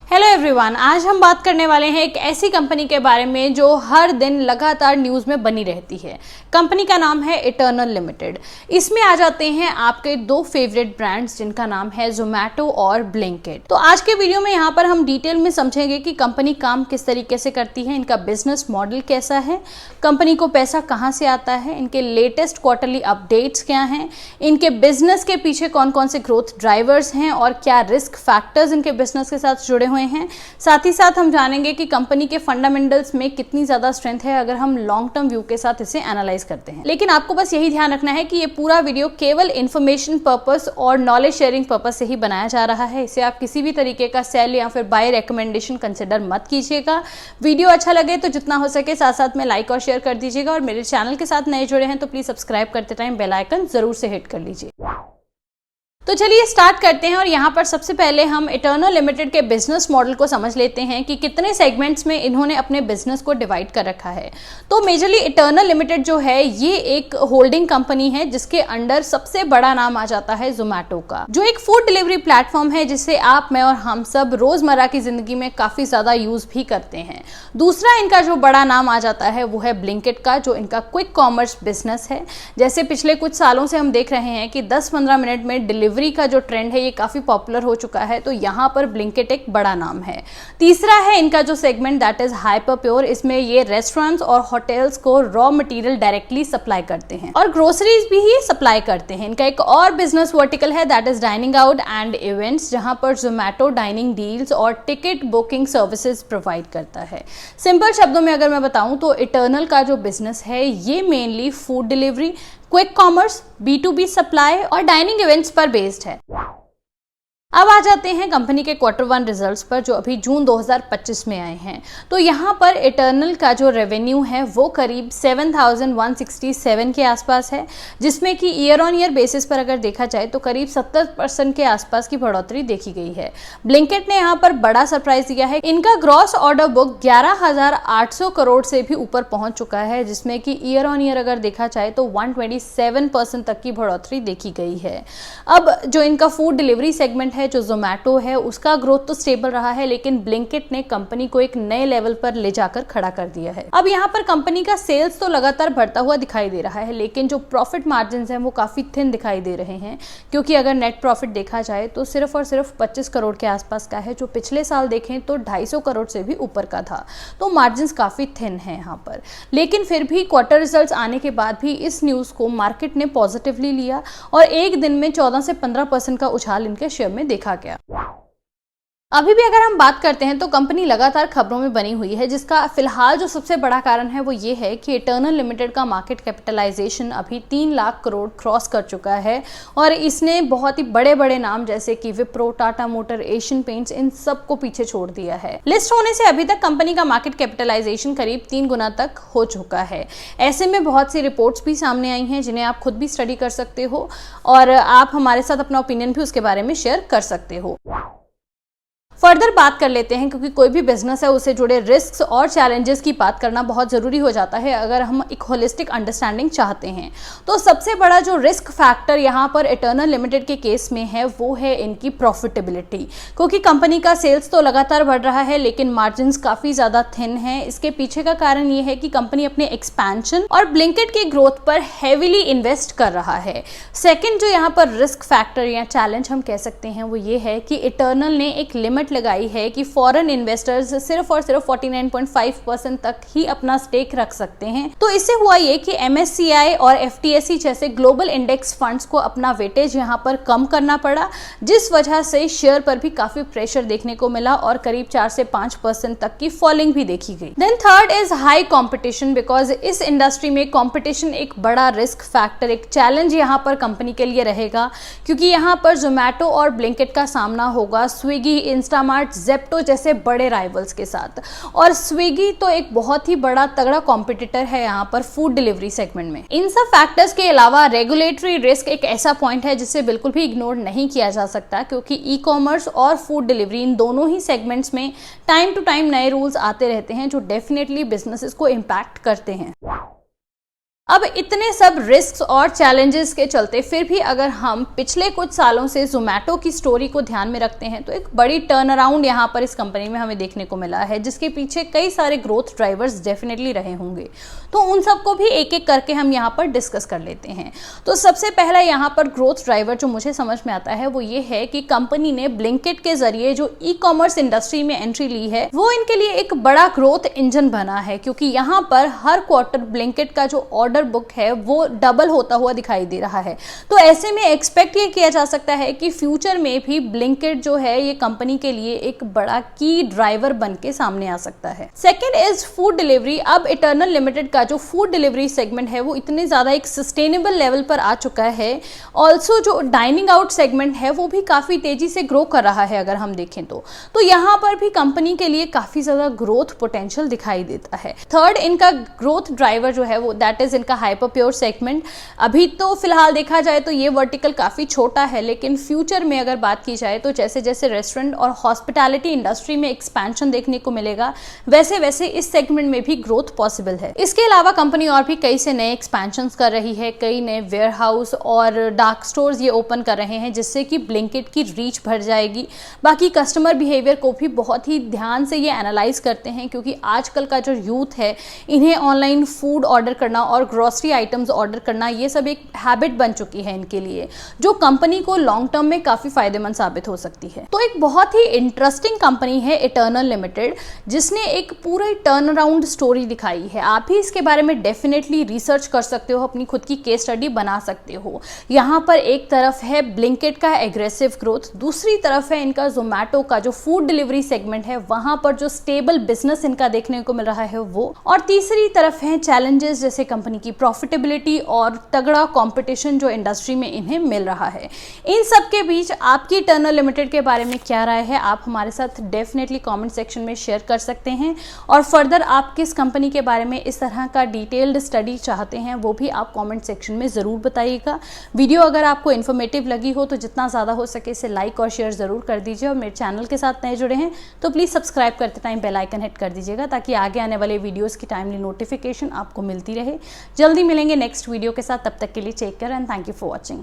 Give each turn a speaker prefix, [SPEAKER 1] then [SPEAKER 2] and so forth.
[SPEAKER 1] Hello everyone, आज हम बात करने वाले हैं एक ऐसी कंपनी के बारे में जो हर दिन लगातार न्यूज़ में बनी रहती है। कंपनी का नाम है इटर्नल लिमिटेड। इसमें आ जाते हैं आपके दो फेवरेट ब्रांड्स जिनका नाम है जोमैटो और ब्लिंकिट। तो आज के वीडियो में यहाँ पर हम डिटेल में समझेंगे कि कंपनी काम किस तरीके से करती है, इनका बिजनेस मॉडल कैसा है, कंपनी को पैसा कहाँ से आता है, इनके लेटेस्ट क्वार्टरली अपडेट्स क्या हैं, इनके बिजनेस के पीछे कौन कौन से ग्रोथ ड्राइवर्स हैं और क्या रिस्क फैक्टर्स इनके बिजनेस के साथ जुड़े हुए हैं। साथ ही साथ हम जानेंगे कि कंपनी के फंडामेंटल्स में कितनी ज्यादा स्ट्रेंथ है अगर हम लॉन्ग टर्म व्यू के साथ इसे एनालाइज करते हैं। लेकिन आपको बस यही ध्यान रखना है कि ये पूरा वीडियो केवल इन्फॉर्मेशन पर्पस और नॉलेज शेयरिंग पर्पस से ही बनाया जा रहा है। इसे आप किसी भी तरीके का सेल या फिर बाय रिकमेंडेशन कंसिडर मत कीजिएगा। वीडियो अच्छा लगे तो जितना हो सके साथ साथ में लाइक और शेयर कर दीजिएगा और मेरे चैनल के साथ नए जुड़े हैं तो प्लीज सब्सक्राइब करते टाइम बेल आइकन जरूर से हिट कर लीजिए। तो चलिए स्टार्ट करते हैं और यहाँ पर सबसे पहले हम इटर्नल लिमिटेड के बिजनेस मॉडल को समझ लेते हैं कि कितने सेगमेंट्स में इन्होंने अपने बिजनेस को डिवाइड कर रखा है। तो मेजरली इटर्नल लिमिटेड जो है ये एक होल्डिंग कंपनी है जिसके अंडर सबसे बड़ा नाम आ जाता है जोमैटो का, जो एक फूड डिलीवरी प्लेटफॉर्म है जिसे आप, मैं और हम सब रोजमर्रा की जिंदगी में काफी ज्यादा यूज भी करते हैं। दूसरा इनका जो बड़ा नाम आ जाता है वो है ब्लिंकिट का, जो इनका क्विक कॉमर्स बिजनेस है। जैसे पिछले कुछ सालों से हम देख रहे हैं कि 10-15 मिनट में डिलीवरी का जो ट्रेंड है ये काफी पॉपुलर हो चुका है, तो यहाँ पर ब्लिंकिट एक बड़ा नाम है। तीसरा है इनका जो segment that is hyper pure. इसमें ये रेस्टोरेंट्स और होटल्स को रॉ मटेरियल डायरेक्टली सप्लाई करते हैं और ग्रोसरीज भी ही सप्लाई करते हैं। इनका एक और बिजनेस वर्टिकल है that is dining out and events, जहां पर जोमैटो डाइनिंग डील्स और टिकट बुकिंग सर्विसेज प्रोवाइड करता है। सिंपल शब्दों में अगर मैं बताऊं तो इटर्नल का जो बिजनेस है ये mainly food delivery, quick commerce, B2B supply और डाइनिंग इवेंट्स पर बेस्ड है। अब आ जाते हैं कंपनी के Q1 रिजल्ट्स पर जो अभी जून 2025 में आए हैं। तो यहाँ पर इटर्नल का जो रेवेन्यू है वो करीब 7,167 के आसपास है, जिसमें कि ईयर ऑन ईयर बेसिस पर अगर देखा जाए तो करीब 70% के आसपास की बढ़ोतरी देखी गई है। ब्लिंकिट ने यहाँ पर बड़ा सरप्राइज दिया है। इनका ग्रॉस ऑर्डर बुक 11,800 करोड़ से भी ऊपर पहुंच चुका है, जिसमें कि ईयर ऑन ईयर अगर देखा जाए तो 127% तक की बढ़ोतरी देखी गई है। अब जो इनका फूड डिलीवरी सेगमेंट है, जो जोमैटो है, उसका ग्रोथ तो स्टेबल रहा है, लेकिन ब्लिंकिट ने कंपनी को एक नए लेवल पर ले जाकर खड़ा कर दिया है। अब यहाँ पर कंपनी का सेल्स तो लगातार बढ़ता हुआ दिखाई दे रहा है, लेकिन जो प्रॉफिट मार्जिन हैं वो काफी थिन दिखाई दे रहे हैं, क्योंकि अगर नेट प्रॉफिट देखा जाए तो सिर्फ और सिर्फ 25 करोड़ के आसपास का है, जो पिछले साल देखें तो 250 करोड़ से भी ऊपर का था। तो मार्जिन काफी थिन है यहाँ पर, लेकिन फिर भी क्वार्टर रिजल्ट्स आने के बाद भी इस न्यूज को मार्केट ने पॉजिटिवली लिया और एक दिन में 14 से 15% का उछाल इनके शेयर में देखा गया। अभी भी अगर हम बात करते हैं तो कंपनी लगातार खबरों में बनी हुई है, जिसका फिलहाल जो सबसे बड़ा कारण है वो ये है कि इटर्नल लिमिटेड का मार्केट कैपिटलाइजेशन अभी 3 लाख करोड़ क्रॉस कर चुका है और इसने बहुत ही बड़े बड़े नाम जैसे कि विप्रो, टाटा मोटर, एशियन पेंट्स, इन सब को पीछे छोड़ दिया है। लिस्ट होने से अभी तक कंपनी का मार्केट कैपिटलाइजेशन करीब 3 गुना तक हो चुका है। ऐसे में बहुत सी रिपोर्ट्स भी सामने आई हैं जिन्हें आप खुद भी स्टडी कर सकते हो और आप हमारे साथ अपना ओपिनियन भी उसके बारे में शेयर कर सकते हो। फर्दर बात कर लेते हैं, क्योंकि कोई भी बिजनेस है उससे जुड़े रिस्क्स और चैलेंजेस की बात करना बहुत ज़रूरी हो जाता है अगर हम एक होलिस्टिक अंडरस्टैंडिंग चाहते हैं। तो सबसे बड़ा जो रिस्क फैक्टर यहाँ पर इटर्नल लिमिटेड के केस में है वो है इनकी प्रॉफिटेबिलिटी, क्योंकि कंपनी का सेल्स तो लगातार बढ़ रहा है लेकिन मार्जिन्स काफ़ी ज़्यादा थिन है। इसके पीछे का कारण ये है कि कंपनी अपने एक्सपेंशन और ब्लिंकिट की ग्रोथ पर हैविली इन्वेस्ट कर रहा है। सेकेंड जो यहाँ पर रिस्क फैक्टर या चैलेंज हम कह सकते हैं वो ये है कि इटर्नल ने एक लिमिट लगाई है कि फॉरेन इन्वेस्टर्स सिर्फ और सिर्फ 49.5% तक ही अपना स्टेक रख सकते हैं। तो इससे हुआ ये कि MSCI और FTSE जैसे ग्लोबल इंडेक्स फंड्स को अपना वेटेज यहाँ पर कम करना पड़ा, जिस वजह से शेयर पर भी काफी प्रेशर देखने को मिला और करीब 4 से 5% तक की फॉलिंग भी देखी गई। Then third is high competition, because इस इंडस्ट्री में कंपटीशन एक बड़ा रिस्क फैक्टर, एक चैलेंज यहाँ पर कंपनी के लिए रहेगा, क्योंकि यहाँ पर जोमैटो और ब्लिंकिट का सामना होगा स्विगी, इंस्टामार्ट, ज़ेप्टो जैसे बड़े राइवल्स के साथ। और स्विगी तो एक बहुत ही बड़ा तगड़ा कॉम्पिटिटर है यहाँ पर फूड डिलीवरी सेगमेंट में। इन सब फैक्टर्स के अलावा रेगुलेटरी रिस्क एक ऐसा पॉइंट है जिसे बिल्कुल भी इग्नोर नहीं किया जा सकता, क्योंकि ई-कॉमर्स और फूड डिलीवरी इन दोनों ही सेगमेंट्स में टाइम टू टाइम नए रूल्स आते रहते हैं जो डेफिनेटली बिजनेसेस को इम्पैक्ट करते हैं। अब इतने सब रिस्क्स और चैलेंजेस के चलते फिर भी अगर हम पिछले कुछ सालों से जोमेटो की स्टोरी को ध्यान में रखते हैं तो एक बड़ी टर्न अराउंड यहाँ पर इस कंपनी में हमें देखने को मिला है, जिसके पीछे कई सारे ग्रोथ ड्राइवर्स डेफिनेटली रहे होंगे। तो उन सबको भी एक एक करके हम यहाँ पर डिस्कस कर लेते हैं। तो सबसे पहला यहाँ पर ग्रोथ ड्राइवर जो मुझे समझ में आता है वो ये है कि कंपनी ने ब्लिंकिट के जरिए जो ई कॉमर्स इंडस्ट्री में एंट्री ली है वो इनके लिए एक बड़ा ग्रोथ इंजन बना है, क्योंकि यहाँ पर हर क्वार्टर ब्लिंकिट का जो ऑर्डर बुक है वो डबल होता हुआ दिखाई दे रहा है। तो ऐसे में एक्सपेक्ट ये किया जा सकता है कि फ्यूचर में भी ब्लिंकिट जो है ये कंपनी के लिए एक बड़ा की ड्राइवर बन के सामने आ सकता है। Second is food delivery. अब इटर्नल लिमिटेड का जो फूड डिलीवरी सेगमेंट है वो इतने ज्यादा एक सस्टेनेबल लेवल पर आ चुका है। ऑल्सो जो डाइनिंग आउट सेगमेंट है वो भी काफी तेजी से ग्रो कर रहा है अगर हम देखें तो यहाँ पर भी कंपनी के लिए काफी ज्यादा ग्रोथ पोटेंशियल दिखाई देता है। थर्ड इनका ग्रोथ ड्राइवर जो है वो दैट इज का हाइपर प्योर सेगमेंट। अभी तो फिलहाल देखा जाए तो ये वर्टिकल काफी छोटा है, लेकिन फ्यूचर में अगर बात की जाए तो जैसे जैसे रेस्टोरेंट और हॉस्पिटैलिटी इंडस्ट्री में एक्सपेंशन देखने को मिलेगा वैसे वैसे इस सेगमेंट में भी ग्रोथ पॉसिबल है। इसके अलावा कंपनी और भी कई से नए एक्सपेंशन कर रही है, कई नए वेयर हाउस और डार्क स्टोर्स ये ओपन कर रहे हैं जिससे कि ब्लिंकिट की रीच बढ़ जाएगी। बाकी कस्टमर बिहेवियर को भी बहुत ही ध्यान से ये एनालाइज करते हैं, क्योंकि आजकल का जो यूथ है इन्हें ऑनलाइन फूड ऑर्डर करना और ग्रोसरी आइटम्स ऑर्डर करना ये सब एक हैबिट बन चुकी है इनके लिए, जो कंपनी को लॉन्ग टर्म में काफी फायदेमंद साबित हो सकती है। तो एक बहुत ही इंटरेस्टिंग कंपनी है इटर्नल लिमिटेड, जिसने एक पूरा टर्न अराउंड स्टोरी दिखाई है। आप भी इसके बारे में डेफिनेटली रिसर्च कर सकते हो, अपनी खुद की केस स्टडी बना सकते हो। यहाँ पर एक तरफ है ब्लिंकिट का एग्रेसिव ग्रोथ, दूसरी तरफ है इनका जोमेटो का जो फूड डिलीवरी सेगमेंट है वहां पर जो स्टेबल बिजनेस इनका देखने को मिल रहा है वो, और तीसरी तरफ है चैलेंजेस जैसे कंपनी की प्रॉफिटेबिलिटी और तगड़ा कंपटीशन जो इंडस्ट्री में इन्हें मिल रहा है। इन सब के बीच आपकी इटर्नल लिमिटेड के बारे में क्या राय है, आप हमारे साथ डेफिनेटली कमेंट सेक्शन में शेयर कर सकते हैं। और फर्दर आप किस कंपनी के बारे में इस तरह का डिटेल्ड स्टडी चाहते हैं वो भी आप कमेंट सेक्शन में ज़रूर बताइएगा। वीडियो अगर आपको इन्फॉर्मेटिव लगी हो तो जितना ज़्यादा हो सके इसे लाइक और शेयर ज़रूर कर दीजिए, और मेरे चैनल के साथ नए जुड़े हैं तो प्लीज़ सब्सक्राइब करते टाइम बेल आइकन हिट कर दीजिएगा, ताकि आगे आने वाले वीडियोज़ की टाइमली नोटिफिकेशन आपको मिलती रहे। जल्दी मिलेंगे नेक्स्ट वीडियो के साथ, तब तक के लिए take care and thank you for watching.